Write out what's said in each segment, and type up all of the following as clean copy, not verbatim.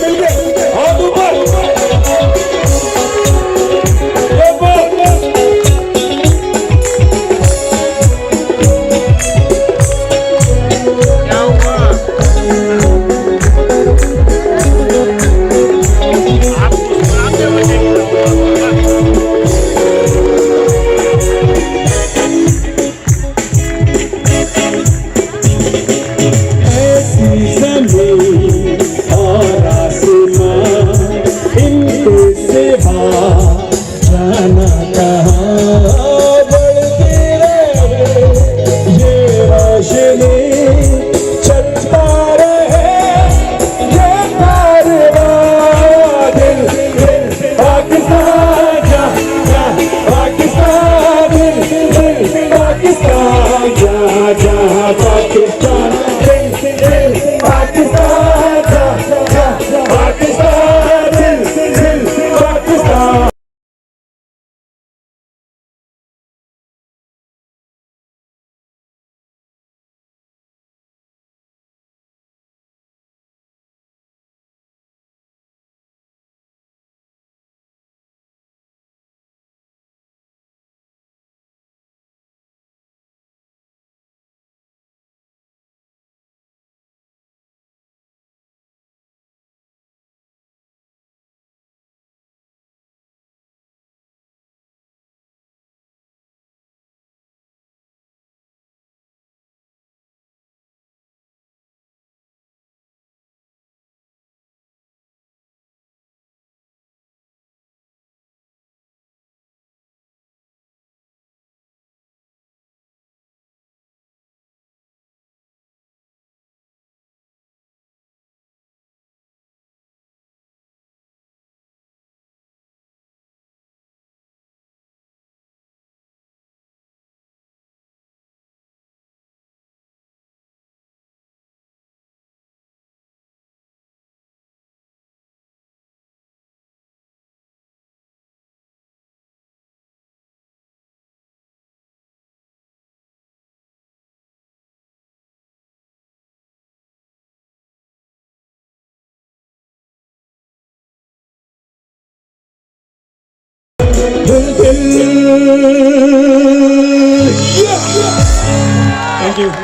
मिल गए हाथ ऊपर जाना कहाँ बढ़ती रहे ये रोशनी चलता रहे ये कारवां दिल दिल पाकिस्तान जा जा पाकिस्तान दिल दिल पाकिस्तान जा जा पाकिस्तान दिल दिल पाकिस्तान जा जा पाकिस्तान दिल दिल Pakistan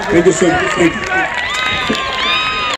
Thank you so much. Thank you.